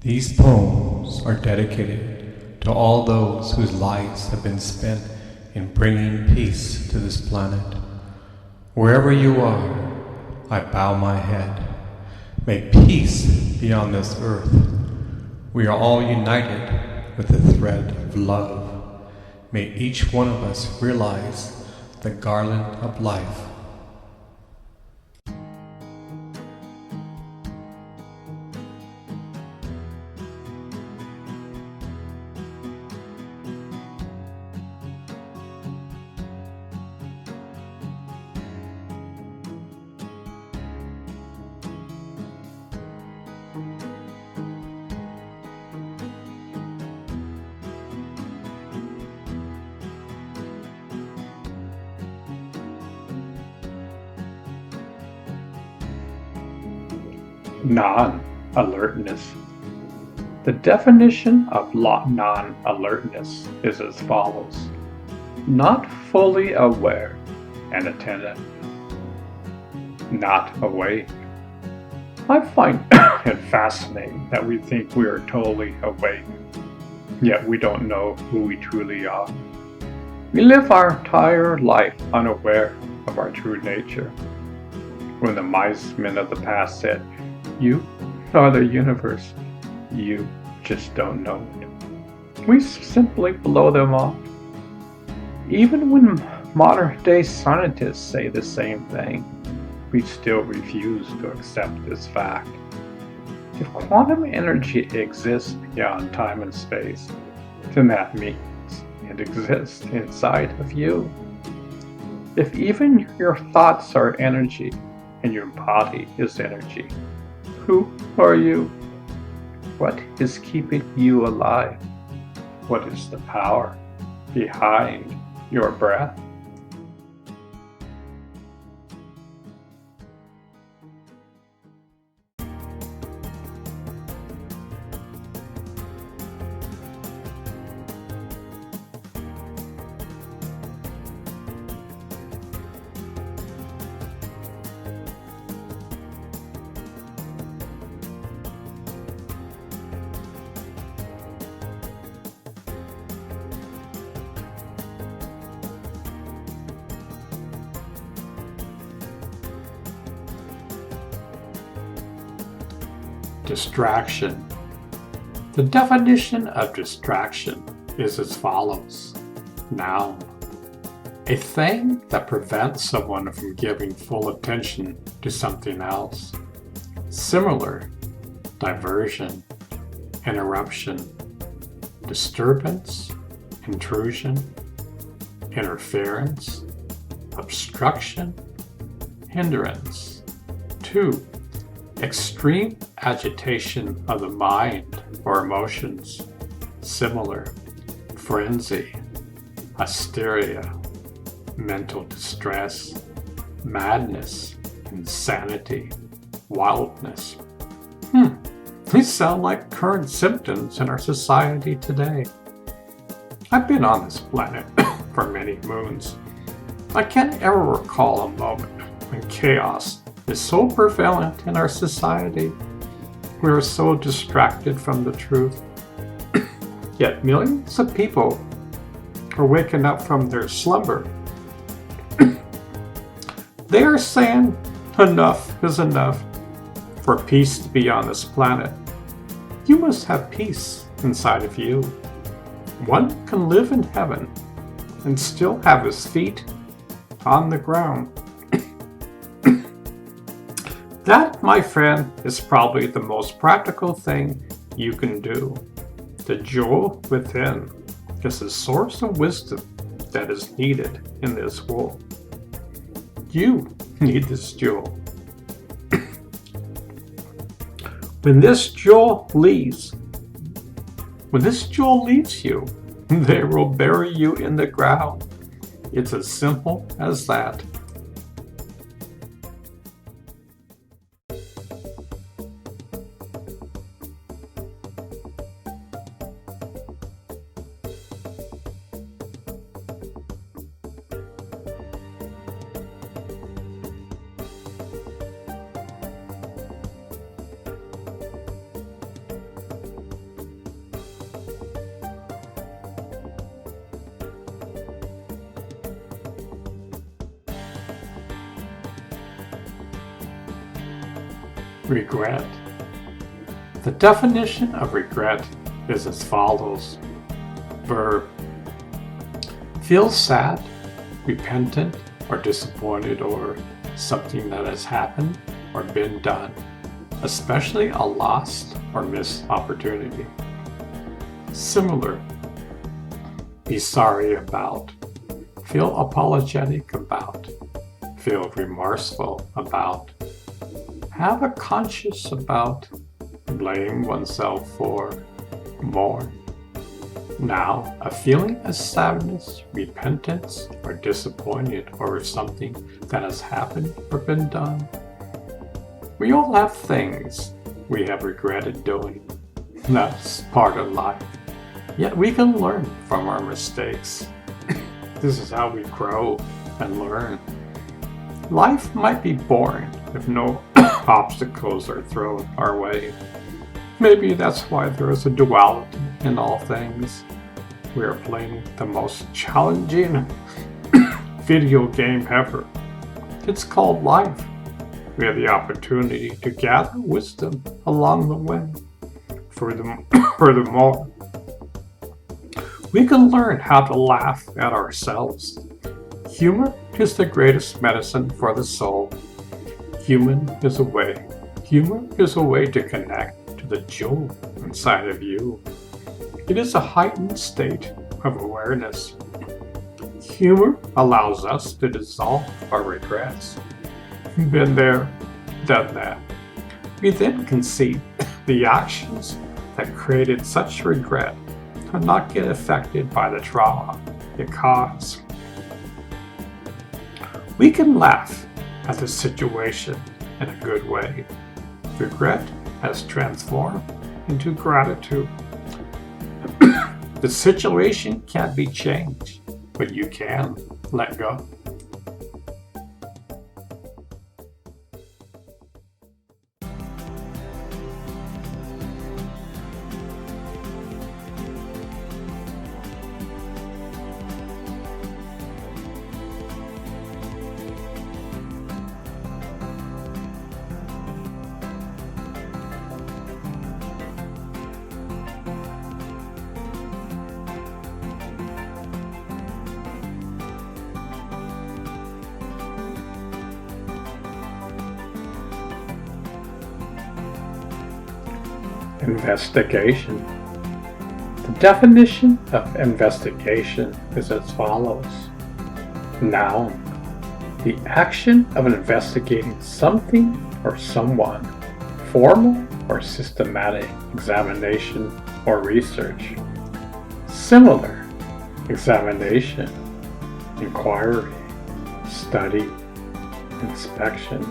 These poems are dedicated to all those whose lives have been spent in bringing peace to this planet. Wherever you are, I bow my head. May peace be on this earth. We are all united with the thread of love. May each one of us realize the garland of life. Non-alertness. The definition of non-alertness is as follows: not fully aware and attentive, not awake. I find it fascinating that we think we are totally awake, yet we don't know who we truly are. We live our entire life unaware of our true nature. When the wise men of the past said, "You are the universe, you just don't know it," we simply blow them off. Even when modern-day scientists say the same thing, we still refuse to accept this fact. If quantum energy exists beyond time and space, then that means it exists inside of you. If even your thoughts are energy and your body is energy, who are you? What is keeping you alive? What is the power behind your breath? Distraction. The definition of distraction is as follows. Noun. A thing that prevents someone from giving full attention to something else. Similar. Diversion. Interruption. Disturbance. Intrusion. Interference. Obstruction. Hindrance. 2. Extreme agitation of the mind or emotions. Similar. Frenzy. Hysteria. Mental distress. Madness. Insanity. Wildness. These sound like current symptoms in our society today. I've been on this planet for many moons. I can't ever recall a moment when chaos is so prevalent in our society. We are so distracted from the truth. Yet millions of people are waking up from their slumber. They are saying enough is enough for peace to be on this planet. You must have peace inside of you. One can live in heaven and still have his feet on the ground. That, my friend, is probably the most practical thing you can do. The jewel within is the source of wisdom that is needed in this world. You need this jewel. When this jewel leaves you, they will bury you in the ground. It's as simple as that. Regret. The definition of regret is as follows. Verb. Feel sad, repentant, or disappointed over something that has happened or been done, especially a lost or missed opportunity. Similar. Be sorry about. Feel apologetic about. Feel remorseful about. Have a conscience about. Blame oneself for. Mourn. Now, a feeling of sadness, repentance, or disappointed over something that has happened or been done. We all have things we have regretted doing. That's part of life. Yet we can learn from our mistakes. This is how we grow and learn. Life might be boring if no obstacles are thrown our way. Maybe that's why there is a duality in all things. We are playing the most challenging video game ever. It's called life. We have the opportunity to gather wisdom along the way. Furthermore, we can learn how to laugh at ourselves. Humor is the greatest medicine for the soul. Humor is a way to connect to the jewel inside of you. It is a heightened state of awareness. Humor allows us to dissolve our regrets. Been there, done that. We then can see the actions that created such regret and not get affected by the trauma it caused. We can laugh at the situation in a good way. Regret has transformed into gratitude. The situation can't be changed, but you can let go. Investigation. The definition of investigation is as follows. Noun. The action of investigating something or someone. Formal or systematic examination or research. Similar. Examination. Inquiry. Study. Inspection.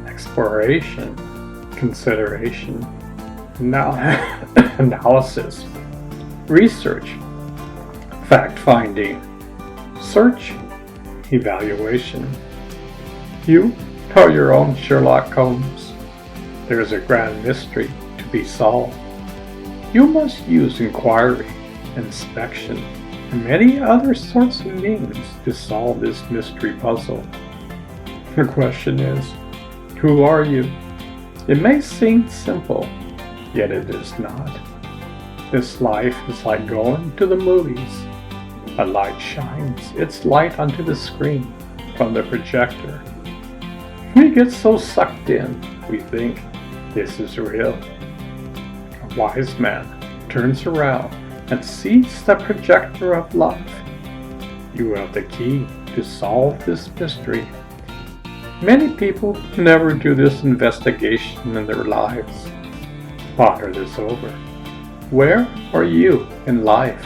Exploration. Consideration. Analysis, research, fact-finding, search, evaluation. You are your own Sherlock Holmes. There is a grand mystery to be solved. You must use inquiry, inspection, and many other sorts of means to solve this mystery puzzle. The question is, who are you? It may seem simple, yet it is not. This life is like going to the movies. A light shines its light onto the screen from the projector. We get so sucked in, we think this is real. A wise man turns around and sees the projector of life. You have the key to solve this mystery. Many people never do this investigation in their lives. Ponder this over. Where are you in life?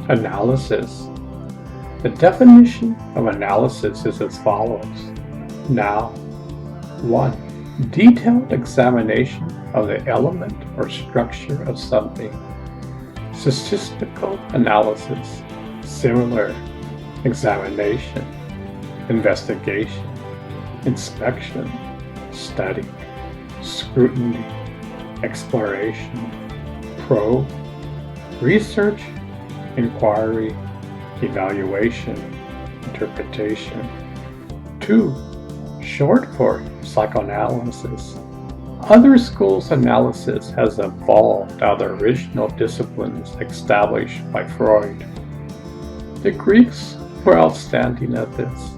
Analysis. The definition of analysis is as follows. Now, 1. Detailed examination of the element or structure of something. Statistical analysis, similar, examination, investigation, inspection, study, scrutiny, exploration, probe, research, inquiry, evaluation, interpretation. 2. Short for psychoanalysis. Other schools' analysis has evolved out of the original disciplines established by Freud. The Greeks were outstanding at this.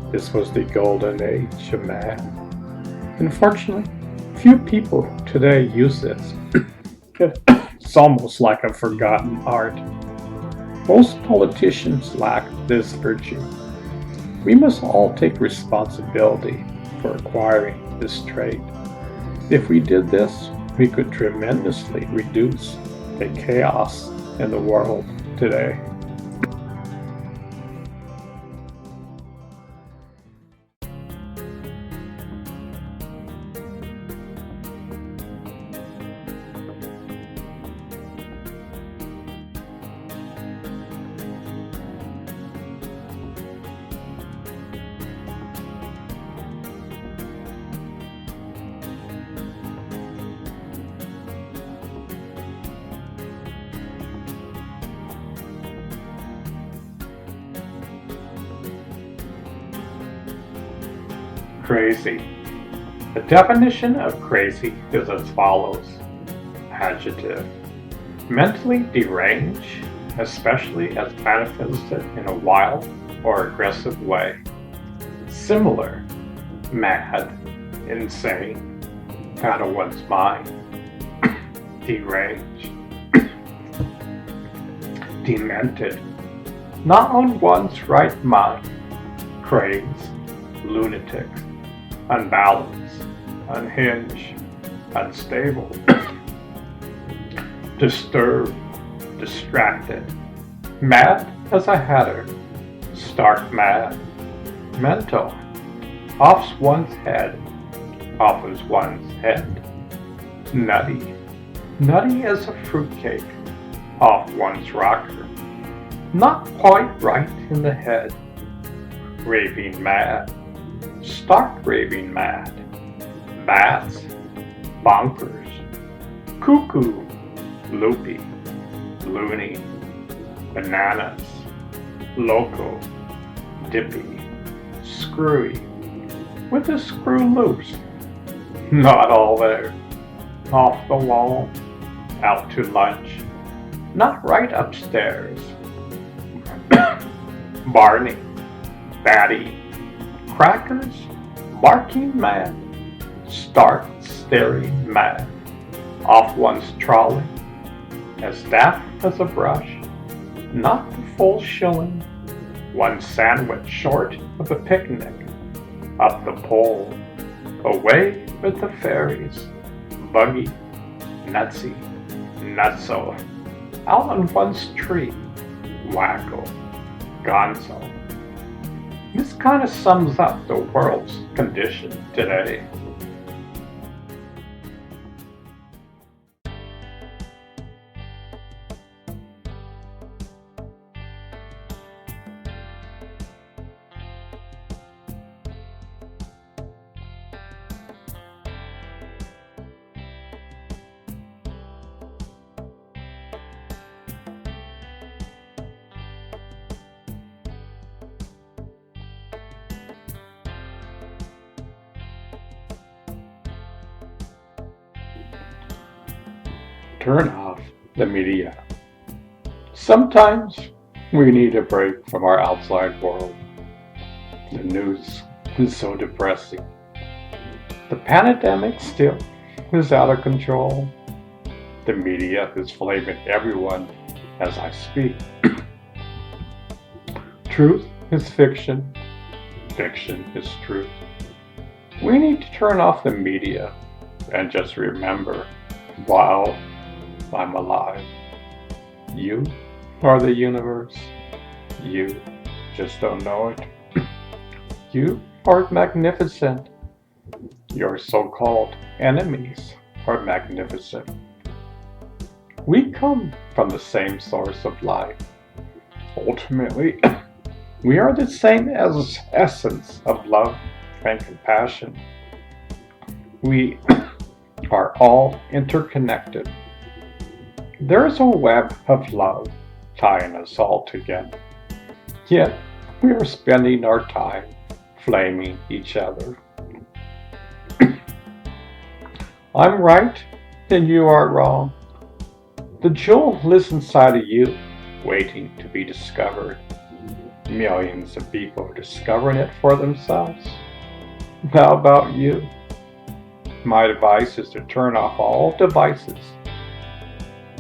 This was the golden age of man. Unfortunately, few people today use this. It's almost like a forgotten art. Most politicians lack this virtue. We must all take responsibility for acquiring this trait. If we did this, we could tremendously reduce the chaos in the world today. Crazy. The definition of crazy is as follows. Adjective. Mentally deranged, especially as manifested in a wild or aggressive way. Similar. Mad, insane, out of one's mind. Deranged. Demented. Not on one's right mind. Crazed. Lunatic. Unbalanced, unhinged, unstable, disturbed, distracted, mad as a hatter, stark mad, mental, off one's head, nutty, nutty as a fruitcake, off one's rocker, not quite right in the head, raving mad, stark raving mad, bats, bonkers, cuckoo, loopy, loony, bananas, loco, dippy, screwy, with the screw loose, not all there, off the wall, out to lunch, not right upstairs, Barney, Batty, crackers, barking mad, stark staring mad, off one's trolley, as daft as a brush, not the full shilling, one sandwich short of a picnic, up the pole, away with the fairies, buggy, nutsy, nutso, out on one's tree, wacko, gonzo. This kind of sums up the world's condition today. Turn off the media. Sometimes we need a break from our outside world. The news is so depressing. The pandemic still is out of control. The media is flaming everyone as I speak. Truth is fiction. Fiction is truth. We need to turn off the media and just remember, while I'm alive, you are the universe. You just don't know it. You are magnificent. Your so-called enemies are magnificent. We come from the same source of life. Ultimately, we are the same as essence of love and compassion. We are all interconnected. There's a web of love tying us all together. Yet, we are spending our time flaming each other. I'm right and you are wrong. The jewel lives inside of you, waiting to be discovered. Millions of people are discovering it for themselves. How about you? My advice is to turn off all devices.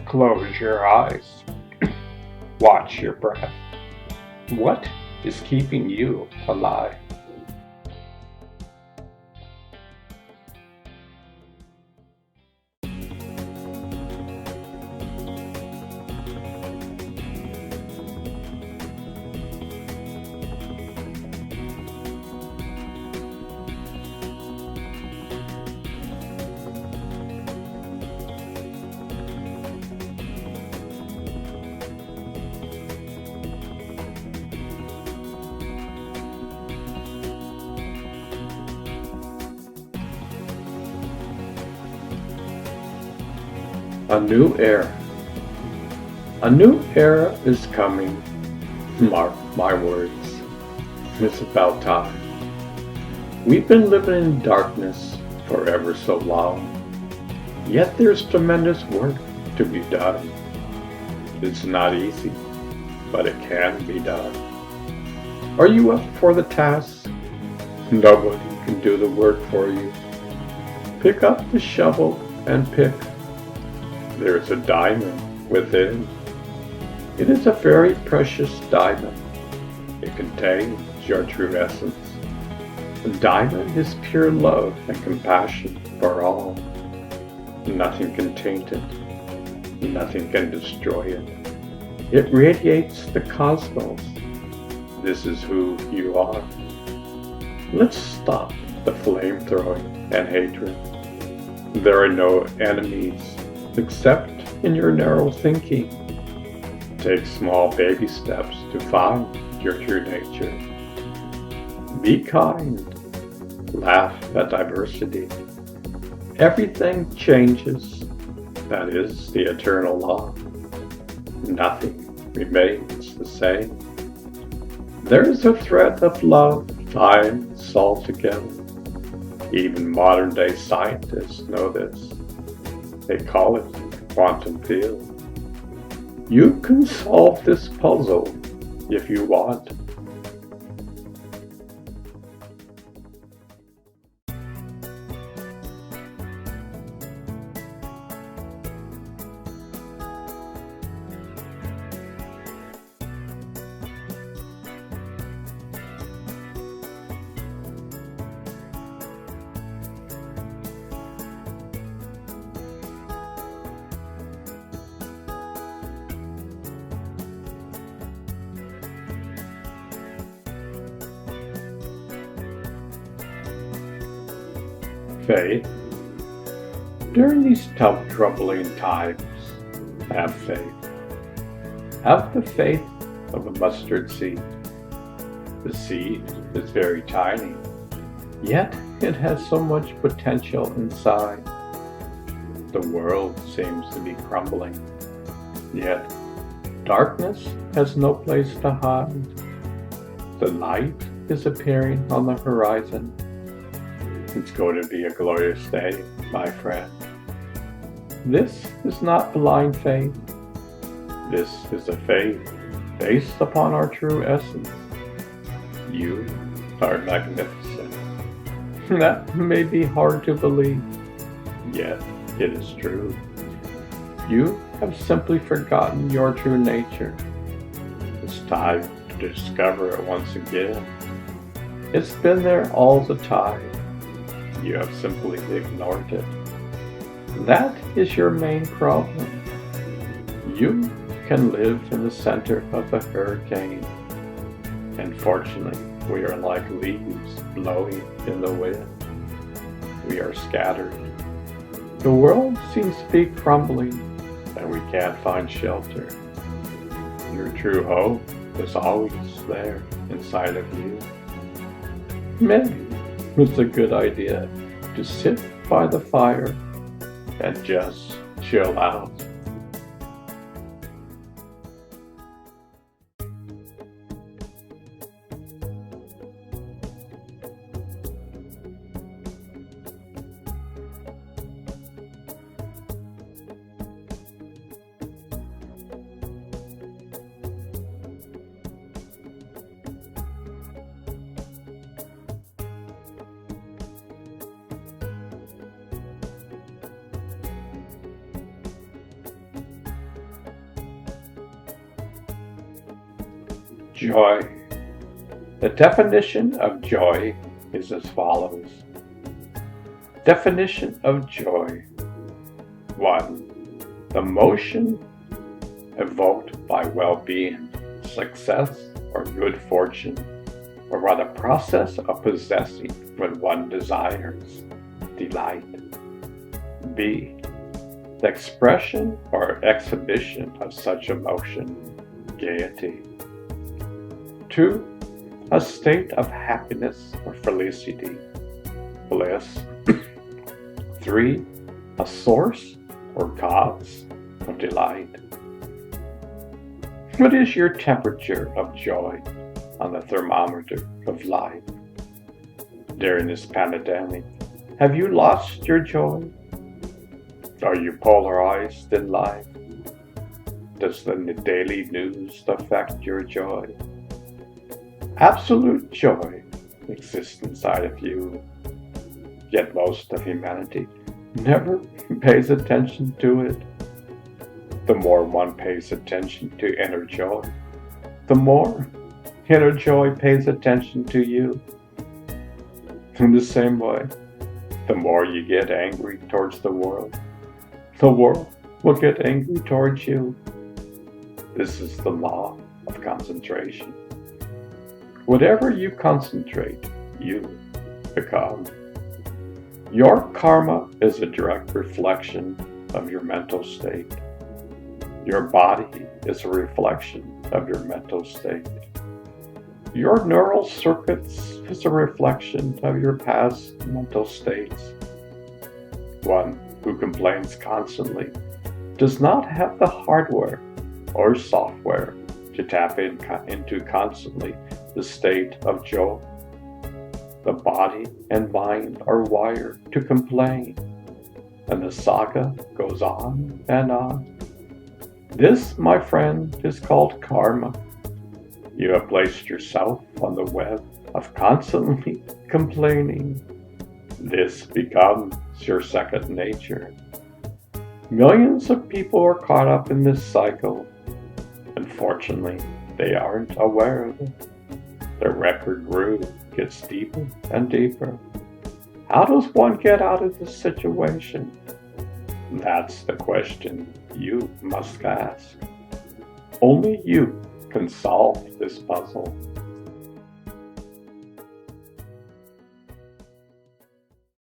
Close your eyes. Watch your breath. What is keeping you alive? A new era. A new era is coming. Mark my words. It's about time. We've been living in darkness for ever so long. Yet there's tremendous work to be done. It's not easy, but it can be done. Are you up for the task? Nobody can do the work for you. Pick up the shovel and pick. There's a diamond within. It is a very precious diamond. It contains your true essence. The diamond is pure love and compassion for all. Nothing can taint it. Nothing can destroy it. It radiates the cosmos. This is who you are. Let's stop the flame throwing and hatred. There are no enemies except in your narrow thinking. Take small baby steps to find your true nature. Be kind. Laugh at diversity. Everything changes. That is the eternal law. Nothing remains the same. There is a thread of love tying us all together. Even modern-day scientists know this. They call it the quantum field. You can solve this puzzle if you want. Faith. During these tough, troubling times, have faith. Have the faith of a mustard seed. The seed is very tiny, yet it has so much potential inside. The world seems to be crumbling, yet darkness has no place to hide. The light is appearing on the horizon. It's going to be a glorious day, my friend. This is not blind faith. This is a faith based upon our true essence. You are magnificent. That may be hard to believe, yet it is true. You have simply forgotten your true nature. It's time to discover it once again. It's been there all the time. You have simply ignored it. That is your main problem. You can live in the center of a hurricane. Unfortunately, we are like leaves blowing in the wind. We are scattered. The world seems to be crumbling, and we can't find shelter. Your true hope is always there inside of you. Maybe it's a good idea to sit by the fire and just chill out. Joy. The definition of joy is as follows. Definition of joy. 1. The motion evoked by well-being, success, or good fortune, or by the process of possessing what one desires, delight. B. The expression or exhibition of such emotion, gaiety. 2. A state of happiness or felicity, bliss. 3. A source or cause of delight. What is your temperature of joy on the thermometer of life? During this pandemic, have you lost your joy? Are you polarized in life? Does the daily news affect your joy? Absolute joy exists inside of you, yet most of humanity never pays attention to it. The more one pays attention to inner joy, the more inner joy pays attention to you. In the same way, the more you get angry towards the world will get angry towards you. This is the law of concentration. Whatever you concentrate, you become. Your karma is a direct reflection of your mental state. Your body is a reflection of your mental state. Your neural circuits is a reflection of your past mental states. One who complains constantly does not have the hardware or software to tap into constantly the state of joy. The body and mind are wired to complain, and the saga goes on and on. This, my friend, is called karma. You have placed yourself on the web of constantly complaining. This becomes your second nature. Millions of people are caught up in this cycle. Unfortunately, they aren't aware of it. The record groove gets deeper and deeper. How does one get out of this situation? That's the question you must ask. Only you can solve this puzzle.